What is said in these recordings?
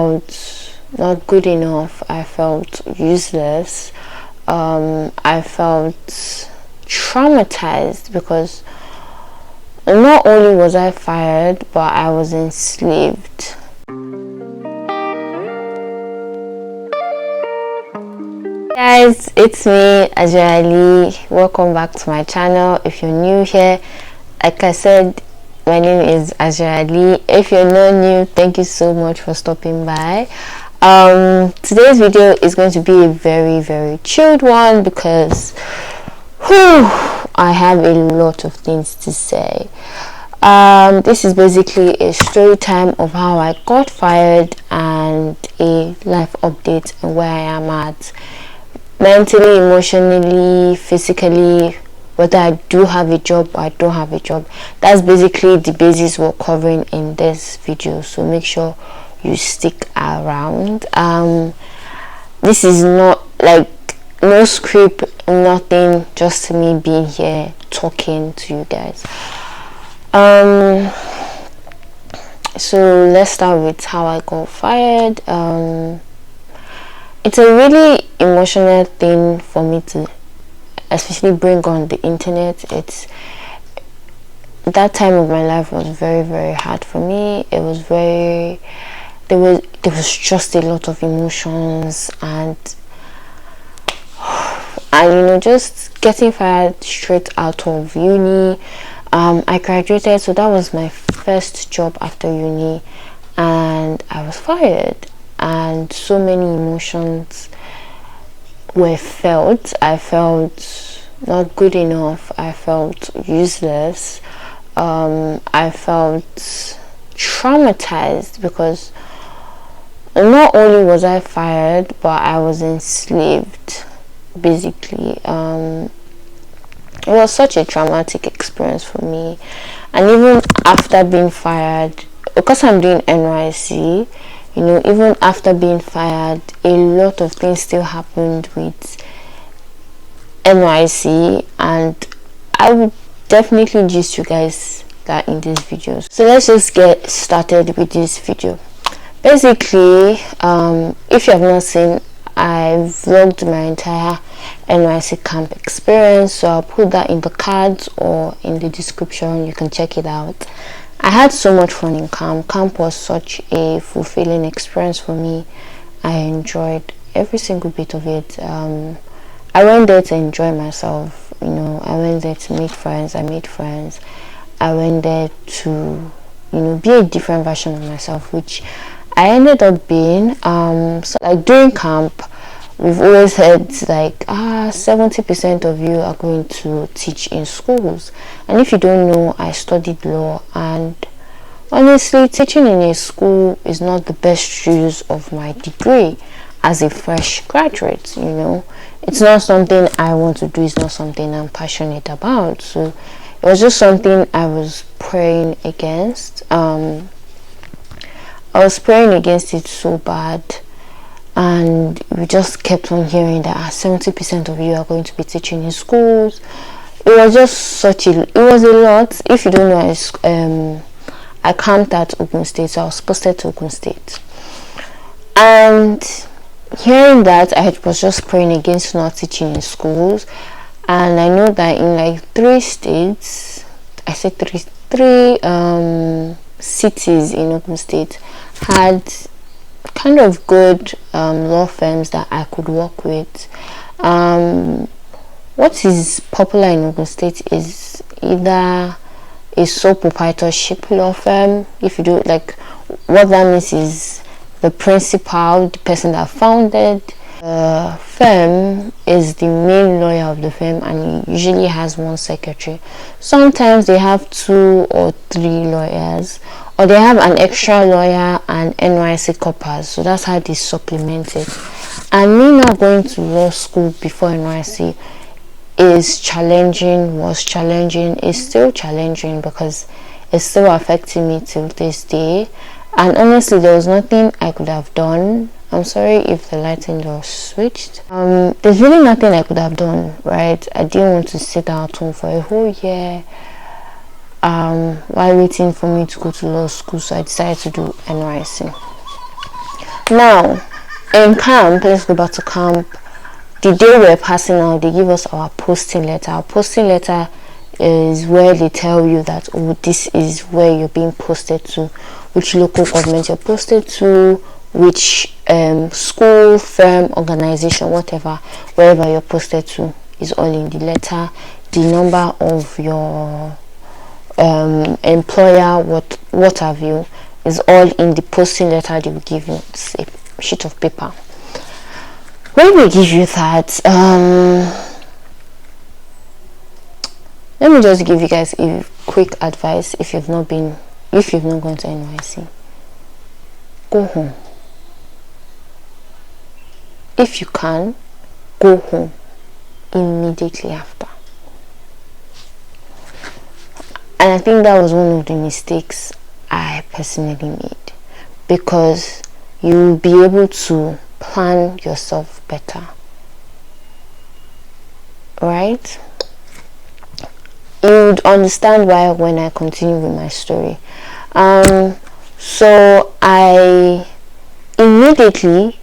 felt not good enough. I felt useless. I felt traumatized because not only was I fired, but I was enslaved. Guys, it's me, Aziara Alli. Welcome back to my channel. If you're new here, like I said, my name is Aziara Alli. If you're not new, thank you so much for stopping by. Today's video is going to be a very chilled one because I have a lot of things to say. This is basically a story time of how I got fired and a life update and where I am at mentally, emotionally, physically, whether I do have a job or I don't have a job. That's basically the basis we're covering in this video, so make sure you stick around. This is not like no script, nothing, just me being here talking to you guys. So let's start with how I got fired. It's a really emotional thing for me to especially bring on the internet. It's that time of my life was very hard for me. It was there was just a lot of emotions and you know, just getting fired straight out of uni. I graduated, so that was my first job after uni, and I was fired, and so many emotions were felt. I felt not good enough. I felt useless. I felt traumatized because not only was I fired, but I was enslaved, basically. It was such a traumatic experience for me, and even after being fired, because I'm doing Nysc, you know, even after being fired, a lot of things still happened with Nysc, and I would definitely gist you guys that in this video. So let's just get started with this video. Basically, if you have not seen, I vlogged my entire Nysc camp experience, so I'll put that in the cards or in the description. You can check it out. I had so much fun in camp. Camp was such a fulfilling experience for me. I enjoyed every single bit of it. I went there to enjoy myself, you know. I went there to meet friends. I made friends. I went there to, you know, be a different version of myself, which I ended up being. So like during camp, we've always heard like 70% of you are going to teach in schools, and if you don't know, I studied law, and honestly, teaching in a school is not the best use of my degree as a fresh graduate. You know, it's not something I want to do. It's not something I'm passionate about. So it was just something I was praying against. I was praying against it so bad, and we just kept on hearing that 70% of you are going to be teaching in schools. It was just it was a lot. If you don't know, I camped at Ogun State, so I was posted to Ogun State, and hearing that, I was just praying against not teaching in schools. And I know that in like 3 states, I said three cities in Ogun State had kind of good law firms that I could work with. What is popular in Ogun State is either a sole proprietorship law firm. If you do, like, what that means is the principal, the person that founded the firm, is the main lawyer of the firm, and he usually has 1 secretary. Sometimes they have 2 or 3 lawyers, or they have an extra lawyer and Nysc corpers. So that's how they supplement it. And me not going to law school before Nysc was challenging, is still challenging, because it's still affecting me till this day. And honestly, there was nothing I could have done. I'm sorry if the lighting just switched. There's really nothing I could have done, right? I didn't want to sit down at home for a whole year while waiting for me to go to law school, so I decided to do Nysc. Now in camp, let's go back to camp. The day we're passing out, they give us our posting letter. Our posting letter is where they tell you that, oh, this is where you're being posted to, which local government you're posted to, which school, firm, organization, whatever, wherever you're posted to is all in the letter. The number of your employer, what have you, is all in the posting letter they will give you. It's a sheet of paper. When they give you that, let me just give you guys a quick advice. If you've not gone to NYC, go home. If you can, go home immediately after. And I think that was one of the mistakes I personally made, because you'll be able to plan yourself better, right? You would understand why when I continue with my story. So I immediately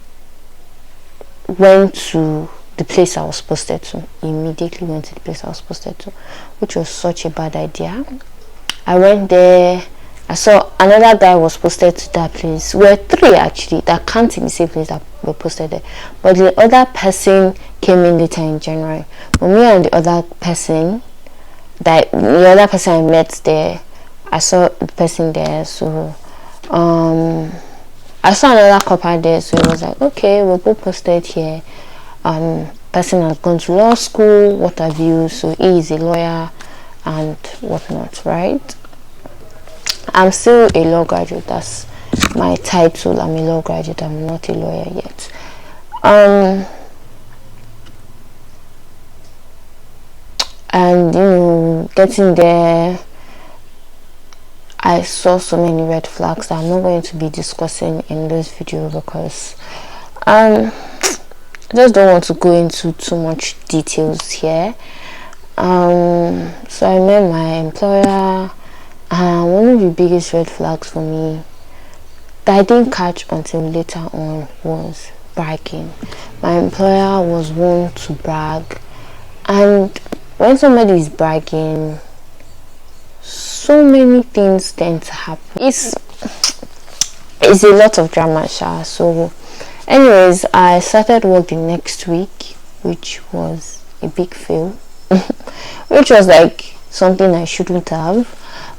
went to the place I was posted to. Which was such a bad idea. I went there. I saw another guy was posted to that place. We're three actually that can't in the same place that were posted there. But the other person came in later in January. But me and the other person I met there, I saw the person there. So I saw another couple there. So it was like, okay, we're both posted here. Person has gone to law school, what have you, so he is a lawyer and whatnot, right? I'm still a law graduate. That's my title. I'm a law graduate. I'm not a lawyer yet. And getting there, I saw so many red flags that I'm not going to be discussing in this video, because I just don't want to go into too much details here. So I met my employer, and one of the biggest red flags for me that I didn't catch until later on was bragging. My employer was one to brag, and when somebody is bragging, so many things tend to happen. It's a lot of drama, so anyways, I started work the next week, which was a big fail. Which was like something I shouldn't have.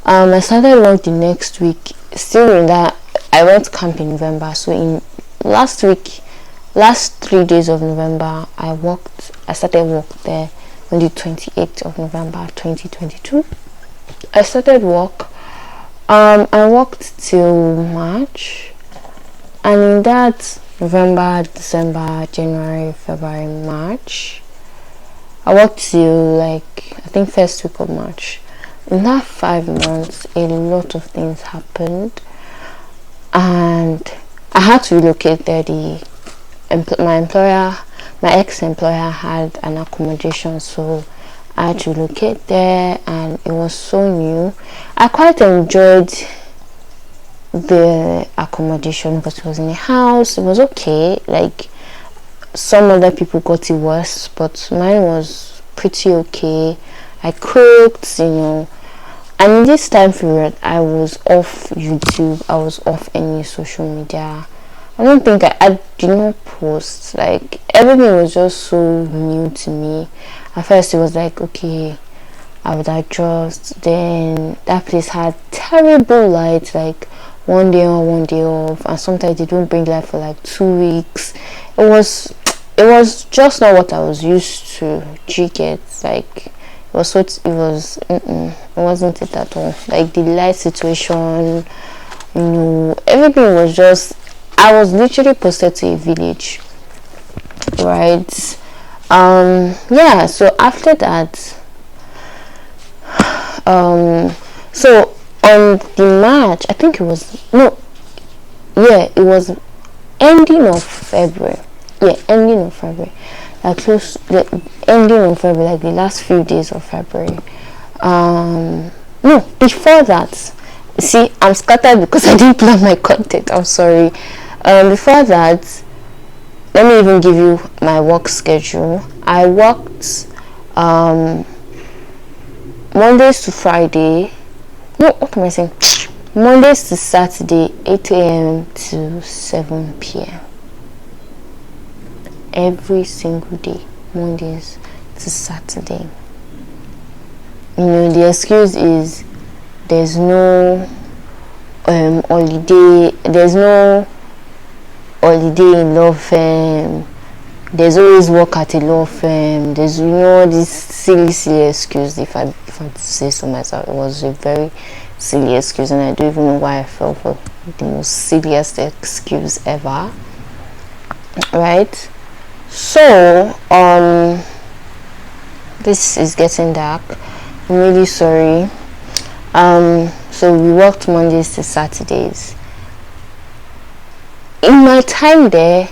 I started work the next week. Still in that, I went to camp in November. So in last 3 days of November, I started work there on the 28th of November 2022. I started work. I worked till March, and in that November, December, January, February, March, I worked till I think first week of March. In that 5 months, a lot of things happened, and I had to relocate there. My ex-employer had an accommodation, so I had to relocate there, and it was so new. I quite enjoyed the accommodation because it was in a house. It was okay. Some other people got it worse, but mine was pretty okay. I cooked, and in this time period I was off YouTube. I was off any social media. I don't think I did not post. Everything was just so new to me. At first it was okay, I would adjust. Then that place had terrible lights, one day on, one day off, and sometimes they don't bring light for 2 weeks. It was just not what I was used to. Do you get? It wasn't it at all. The light situation, everything was just, I was literally posted to a village, right? So after that, so on the March, I think it was ending of February. Ending of February. Ending of February, the last few days of February. Before that. See, I'm scattered because I didn't plan my content. I'm sorry. Before that, let me even give you my work schedule. I worked Mondays to Friday. No, what am I saying? Mondays to Saturday, 8 a.m. to 7 p.m. every single day, Mondays to Saturday. You know, the excuse is there's no holiday. There's no holiday in law firm. There's always work at a law firm. There's, you know, this silly excuse. If I say so myself, it was a very silly excuse, and I don't even know why I fell for the most silliest excuse ever. Right? So this is getting dark. I'm really sorry. So we worked Mondays to Saturdays. In my time there,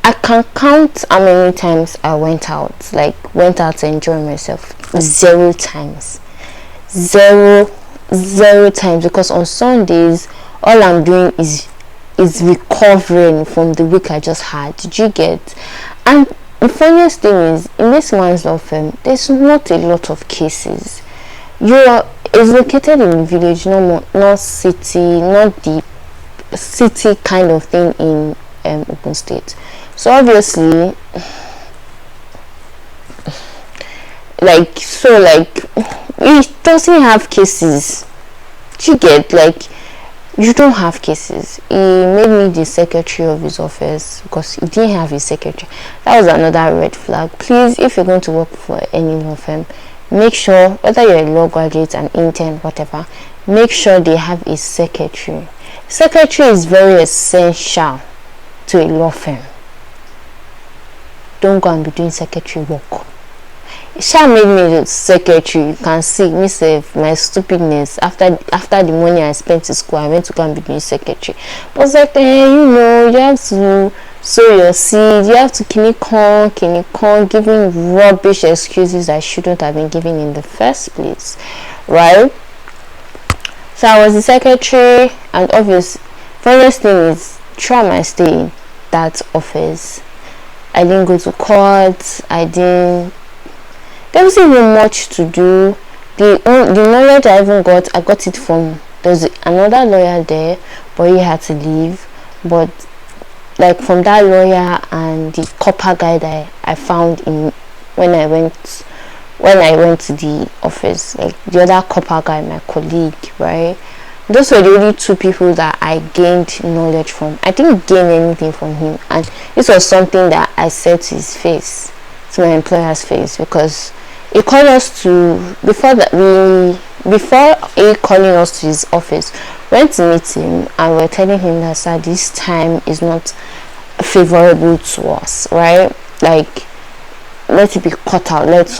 I can count how many times I went out to enjoy myself. 0 times. Zero times, because on Sundays all I'm doing is recovering from the week I just had. Did you get? And the funniest thing is, in this man's law firm, there's not a lot of cases. It's located in the village, not city, not the city kind of thing in Ogun State. So obviously, it doesn't have cases. You get, you don't have cases. He made me the secretary of his office because he didn't have his secretary. That was another red flag. Please, if you're going to work for any law firm, make sure, whether you're a law graduate, an intern, whatever, make sure they have a secretary. Secretary is very essential to a law firm. Don't go and be doing secretary work. She made me the secretary. You can see myself, my stupidness. After the money I spent in school, I went to go and be doing secretary. But it's like, you have to sow your seed. You have to kini giving rubbish excuses I shouldn't have been giving in the first place, right? So I was the secretary, and obviously, funniest thing is, throughout my stay in that office, I didn't go to court. There wasn't even much to do. The knowledge I even got, I got it from, there's another lawyer there, but he had to leave. But from that lawyer and the CORPER guy that I found when I went to the office, the other CORPER guy, my colleague, right? Those were the only 2 people that I gained knowledge from. I didn't gain anything from him, and this was something that I said to his face, to my employer's face, because he called us to, before he calling us to his office, went to meet him, and we're telling him that, sir, this time is not favorable to us, right? Let it be cut out. Let us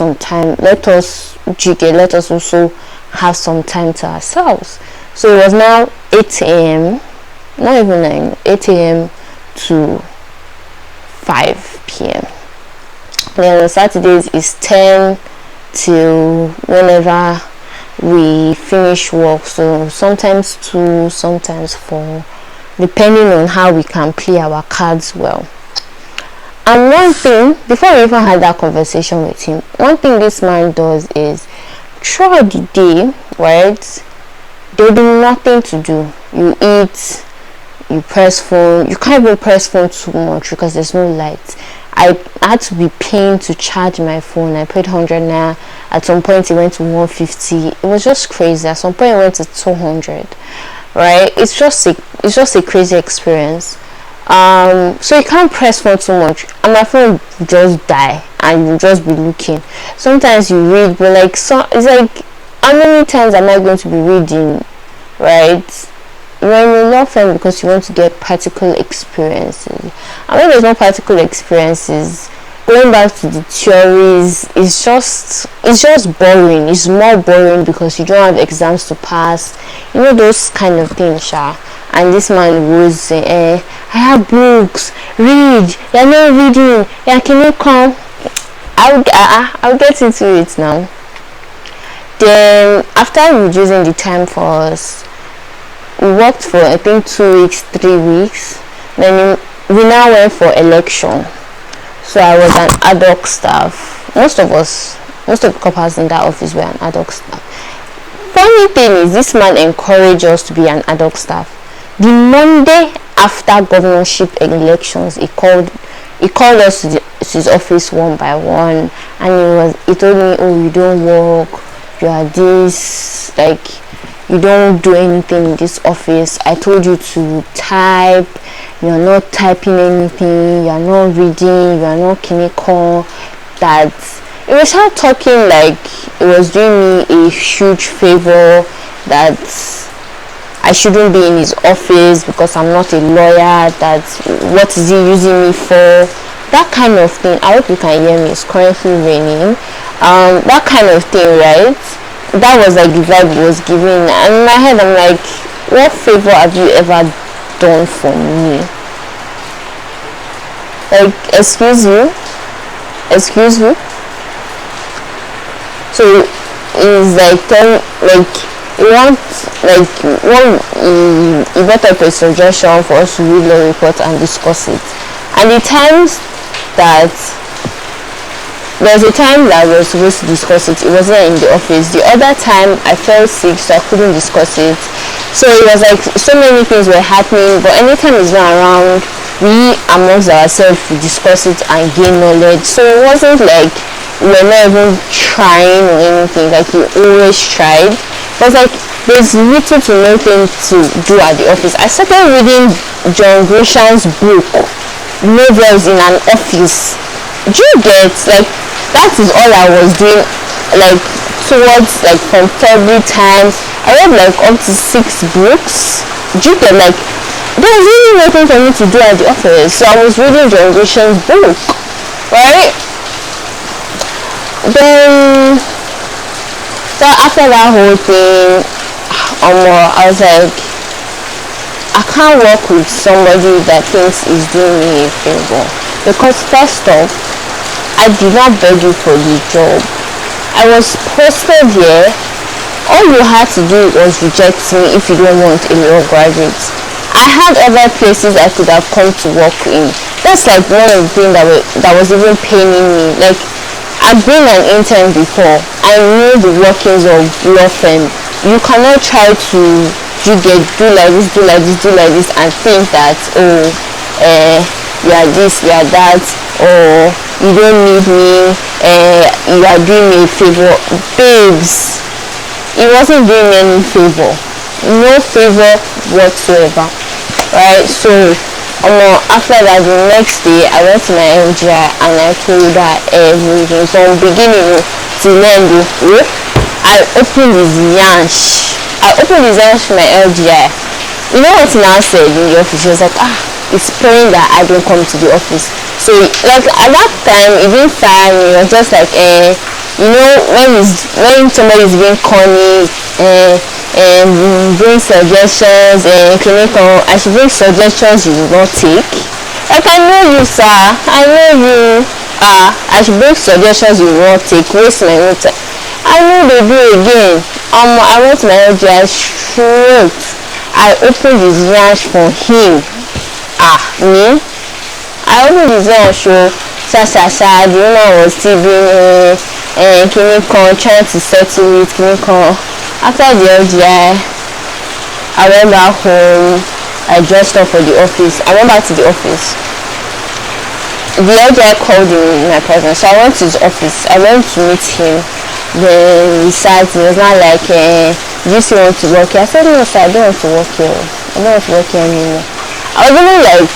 also have some time to ourselves. So it was now 8 a.m. not even 9, 8 a.m. to 5 p.m. Then on Saturdays is 10 till whenever we finish work. So sometimes 2, sometimes 4, depending on how we can play our cards well. And one thing, before we even had that conversation with him, one thing this man does is, throughout the day, right, there'll be nothing to do. You eat, you press phone. You can't even press phone too much because there's no light. I had to be paying to charge my phone. I paid 100 naira. At some point it went to 150. It was just crazy. At some point it went to 200. Right? It's just a crazy experience. So you can't press phone too much, and my phone will just die, and you'll just be looking. Sometimes you read, but it's how many times am I going to be reading, right? You're in a law firm because you want to get practical experiences, and when there's no practical experiences, going back to the theories is just boring. It's more boring because you don't have exams to pass, those kind of things, sha. And this man would say, I have books, read, you're not reading, can you come? I'll get into it now. Then after reducing the time for us, we worked for I think 2 weeks, 3 weeks. Then we now went for election. So I was an ad hoc staff. Most of the corpers in that office were an ad hoc staff. Funny thing is, this man encouraged us to be an ad hoc staff. The Monday after governorship elections, he called us to his office one by one, and he told me, oh, you don't work, you are this, like, you don't do anything in this office. I told you to type, you're not typing anything, you're not reading, you're not clinical. That it was not talking like it was doing me a huge favor, that I shouldn't be in his office because I'm not a lawyer, that what is he using me for, that kind of thing. I hope you can hear me, it's currently raining. That kind of thing, right? That was like the vibe he was giving, and in my head I'm like, what favor have you ever done for me? Like, excuse you. So it's like he brought up a suggestion for us to read law report and discuss it. And there was a time that we were supposed to discuss it. It wasn't in the office. The other time I felt sick, so I couldn't discuss it. So it was like so many things were happening, but anytime he's not around, we amongst ourselves we discuss it and gain knowledge. So it wasn't like we were not even trying or anything, like we always tried. But like there's little to nothing to do at the office. I started reading John Grisham's book, Novels in an Office. Do you get, like, that is all I was doing, like towards like from February times. I read like up to 6 books. Do you get, like, there was really nothing for me to do at the office, so I was reading John Grisham's book, right? Then so after that whole thing, I was like, I can't work with somebody that thinks is doing me a favor, because first off, I did not beg you for the job. I was posted here. All you had to do was reject me if you don't want a law graduate. I had other places I could have come to work in. That's like one of the things that was even paining me. Like, I've been an intern before. I knew the workings of law firm. You cannot try to do like this and think that, oh, you are this, you are that, or you don't need me, you are doing me a favor. Babes, it wasn't doing me any favor, no favor whatsoever, right? So after that, the next day I went to my LGI and I told her everything from beginning to end. I opened his yansh to my LGI. You know what he now said in the office? She was like, it's praying that I don't come to the office. So like at that time it didn't fire me. It was just like you know, when somebody is being corny and bring suggestions clinical, I should bring suggestions you will not take. Like, I know you, sir, I know you. I should bring suggestions you will not take, waste my own time. I know they do again. I went to my LGI straight. I opened his ranch for him. Me? I opened his ranch, so the owner was still being clinical, trying to settle it, clinical. After the LGI, I went back home. I dressed up for the office. I went back to the office. The LGI called in my presence, so I went to his office. I went to meet him. Then he said, he was not like, do you still want to work here? I said, no, sir, I don't want to work here. I don't want to work here anymore. I was even like,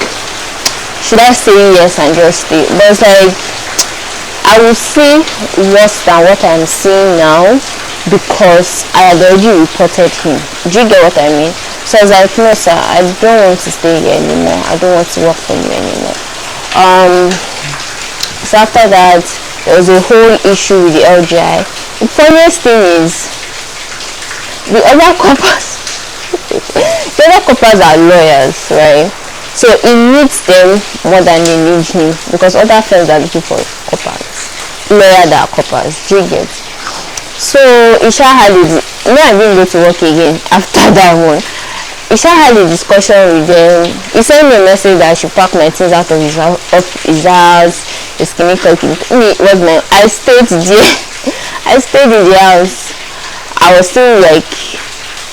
should I say yes and just stay? But it's like, I will say worse than what I'm seeing now, because I had already reported him. Do you get what I mean? So I was like, no, sir, I don't want to stay here anymore. I don't want to work for you anymore. So after that, there was a whole issue with the LGI. The funniest thing is, the other corpers are lawyers, right? So he needs them more than they need him, because other firms are looking for corpers, lawyers that are corpers. Do you get? So Isha had it. I didn't go to work again after that one. he started having a discussion with them. He sent me a message that I should pack my things out of his house. His clinical I stayed there. I stayed in the house. I was still like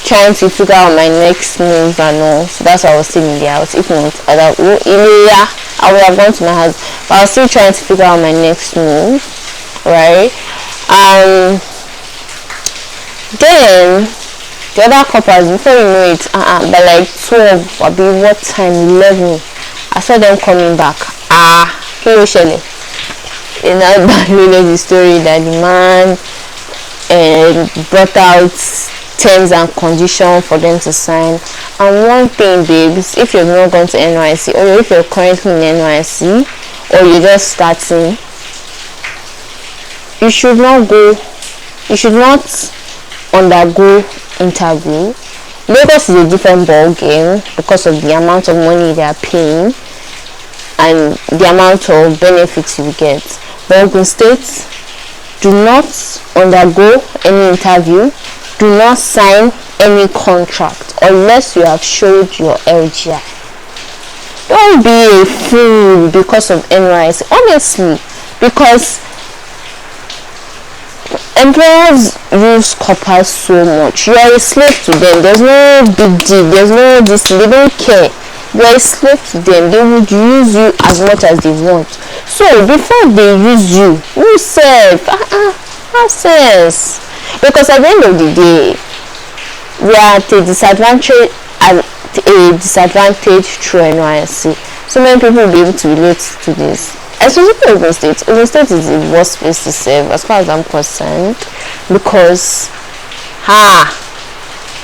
trying to figure out my next move and all. So that's why I was still in the house. If not, I would have gone to my house. But I was still trying to figure out my next move. Right? Then the other couples, before you know it, by like 12, I'll be what time? 11. I saw them coming back. Kilo Shele. In that downloaded the story that the man brought out terms and conditions for them to sign. And one thing, babes, if you've not gone to NYC, or if you're currently in NYC, or you're just starting, you should not undergo interview. Lagos is a different ball game because of the amount of money they are paying and the amount of benefits you get. But Ogun State, do not undergo any interview, do not sign any contract unless you have showed your LGI. Don't be a fool because of NYC, honestly, because employers use corpers so much. You are a slave to them. There's no big deal. There's no this. They don't care. You are a slave to them. They would use you as much as they want. So before they use you self have sense. Because at the end of the day, we are at a disadvantage through NYC. So many people will be able to relate to this. Especially Ogun State. Ogun State is the worst place to serve as far as I'm concerned, because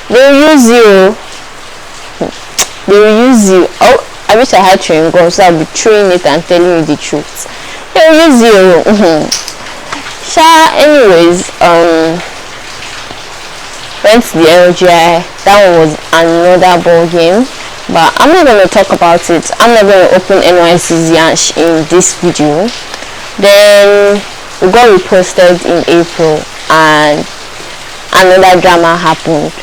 they will use you. Oh, I wish I had chewing gum so I'd be chewing it and telling you the truth. They will use you. Anyways, went to the LGI. That one was another ball game. But I'm not going to talk about it. I'm not going to open NYC's Yansh in this video. Then we got reposted in April and another drama happened.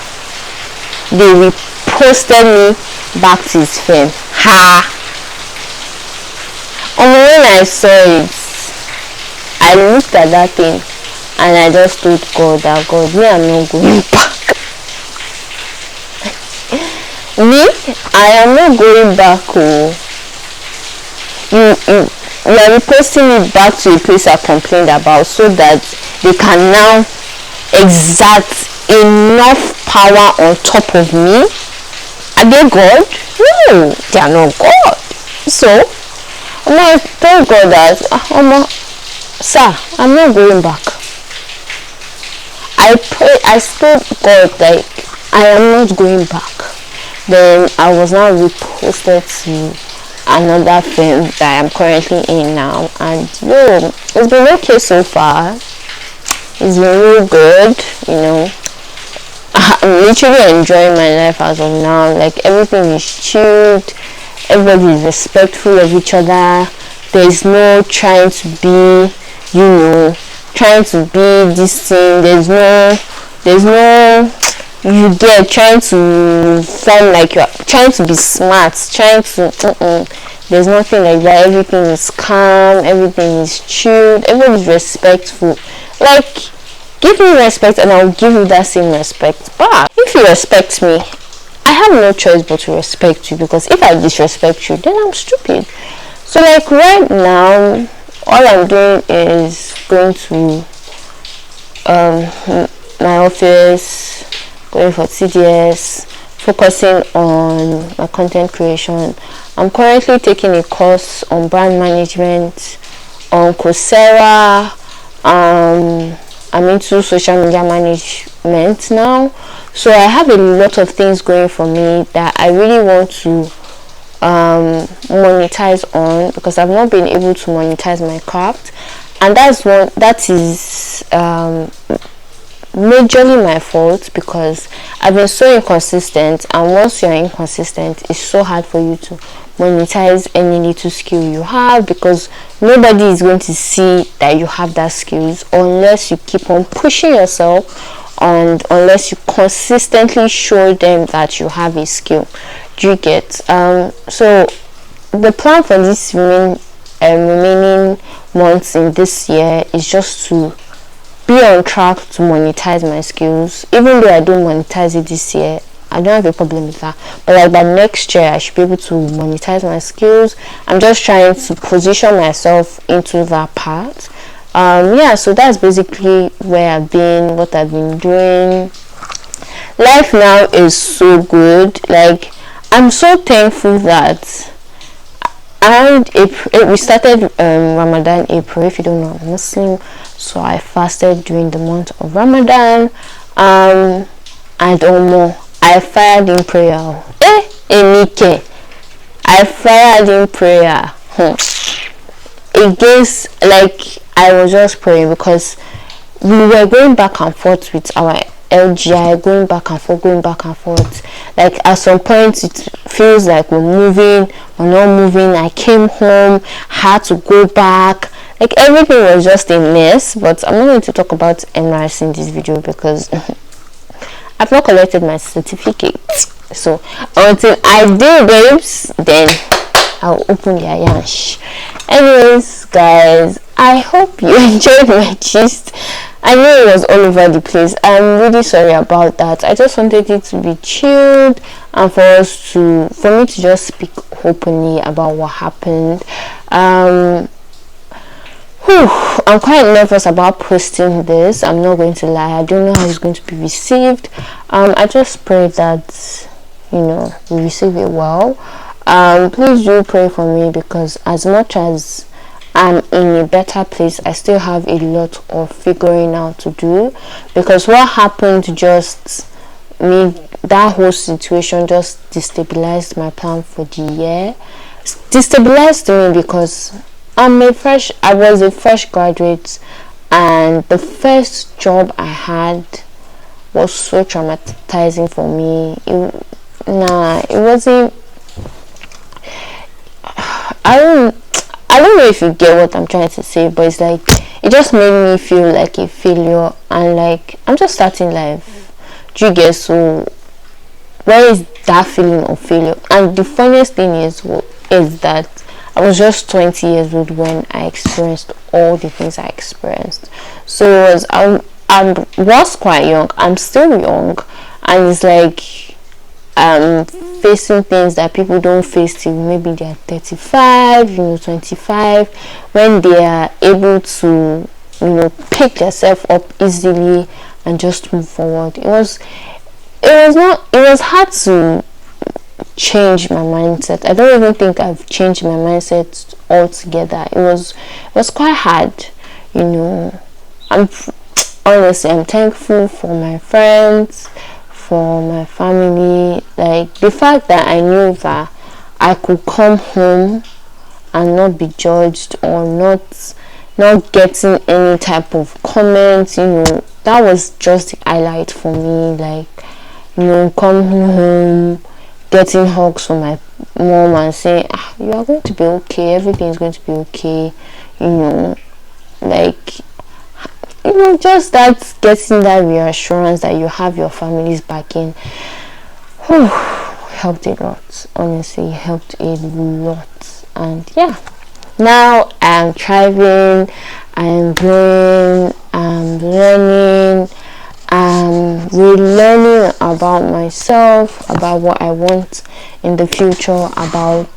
They reposted me back to his firm. When I saw it, I looked at that thing and I just told God that God, me, I'm not going back. I am not going back. You are reposting me back to a place I complained about so that they can now exert enough power on top of me. Are they God? No, they are not God. So I'm going to tell God that, sir, I'm not going back. I told God like I am not going back. Then I was now reposted to another firm that I am currently in now, and it's been okay so far. It's been real good, I'm literally enjoying my life as of now. Like, everything is chilled, everybody is respectful of each other. There's no trying to be this thing. There's no you get trying to form like you're trying to be smart, there's nothing like that. Everything is calm, everything is chilled, everyone is respectful. Like, give me respect and I'll give you that same respect back. If you respect me, I have no choice but to respect you, because if I disrespect you, then I'm stupid. So like right now, all I'm doing is going to my office, going for TDS, focusing on my content creation. I'm currently taking a course on brand management on Coursera. I'm into social media management now, so I have a lot of things going for me that I really want to monetize on, because I've not been able to monetize my craft, and that is majorly my fault, because I've been so inconsistent, and once you're inconsistent, it's so hard for you to monetize any little skill you have, because nobody is going to see that you have that skills unless you keep on pushing yourself, and unless you consistently show them that you have a skill. Do you get? So the plan for this remaining months in this year is just to be on track to monetize my skills. Even though I don't monetize it this year, I don't have a problem with that, but like by next year I should be able to monetize my skills. I'm just trying to position myself into that part. Yeah, so that's basically where I've been, what I've been doing. Life now is so good. Like, I'm so thankful that around April, we started Ramadan April. If you don't know, I'm Muslim, so I fasted during the month of Ramadan. And I fired in prayer. Enike, I fired in prayer. Against, like, I was just praying because we were going back and forth with our LGI, going back and forth. Like, at some point it feels like we're moving, we're not moving. I came home, had to go back. Like, everything was just a mess. But I'm not going to talk about NYSC in this video because I've not collected my certificate. So until I do, babes, then I'll open the yansh. Anyways, guys, I hope you enjoyed my gist. I know it was all over the place. I'm really sorry about that. I just wanted it to be chilled and for me to just speak openly about what happened. I'm quite nervous about posting this. I'm not going to lie. I don't know how it's going to be received. I just pray that we receive it well. Please do pray for me, because as much as I'm in a better place, I still have a lot of figuring out to do, because what happened just that whole situation just destabilized my plan for the year. Destabilized me because I was a fresh graduate, and the first job I had was so traumatizing for me. It wasn't. I don't know if you get what I'm trying to say, but it's like it just made me feel like a failure, and like I'm just starting life. Do you get? So where is that feeling of failure? And the funniest thing is that I was just 20 years old when I experienced all the things I experienced. So I was quite young. I'm still young, and it's like facing things that people don't face till maybe they're 35, 25, when they are able to pick themselves up easily and just move forward. It was hard to change my mindset. I don't even think I've changed my mindset altogether. It was quite hard. I'm thankful for my friends, for my family. Like, the fact that I knew that I could come home and not be judged, or not getting any type of comments, that was just the highlight for me. Like, coming home, getting hugs from my mom and saying, you are going to be okay, everything is going to be okay, just that, getting that reassurance that you have your family's backing, helped a lot. Honestly, helped a lot. And yeah, now I'm thriving, I'm growing, I'm learning, I'm relearning about myself, about what I want in the future, about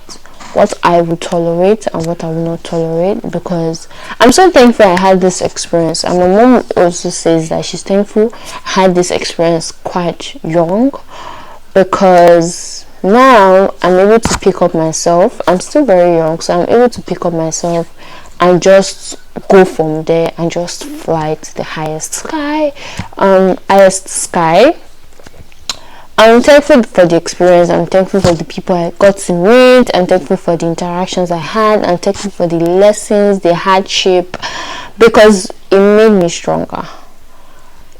what I would tolerate and what I will not tolerate, because I'm so thankful I had this experience. And my mom also says that she's thankful I had this experience quite young, because now I'm able to pick up myself. I'm still very young, so I'm able to pick up myself and just go from there and just fly to the highest sky. I'm thankful for the experience. I'm thankful for the people I got to meet. I'm thankful for the interactions I had. I'm thankful for the lessons, the hardship, because it made me stronger.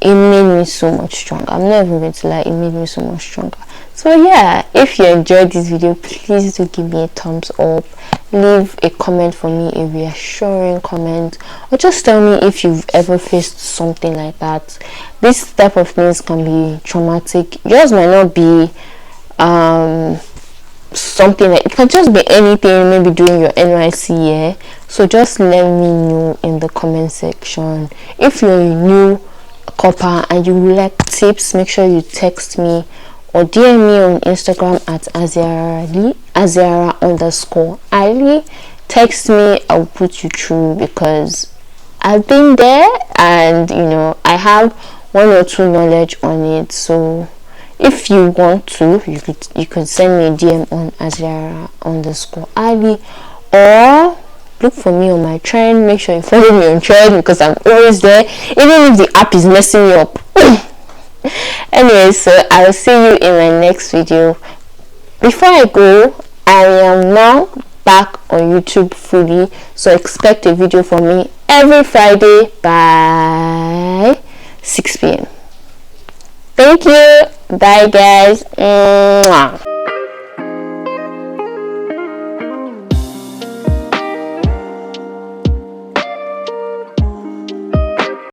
it made me so much stronger. I'm not even going to lie, it made me so much stronger. So yeah, if you enjoyed this video, please do give me a thumbs up, leave a comment for me, a reassuring comment, or just tell me if you've ever faced something like that. This type of things can be traumatic. Yours might not be something like, it can just be anything, maybe during your NYC year. So just let me know in the comment section. If you're a new corper and you would like tips, make sure you text me or DM me on Instagram at Aziara Alli, Aziara_Alli. Text me, I'll put you through, because I've been there and you know I have 1 or 2 knowledge on it. So if you want to, you could send me a DM on Aziara_Alli, or look for me on my trend. Make sure you follow me on trend, because I'm always there, even if the app is messing me up. Anyway, so I'll see you in my next video. Before I go, I am now back on YouTube fully, so expect a video from me every Friday by 6 p.m. Thank you. Bye guys. Mwah.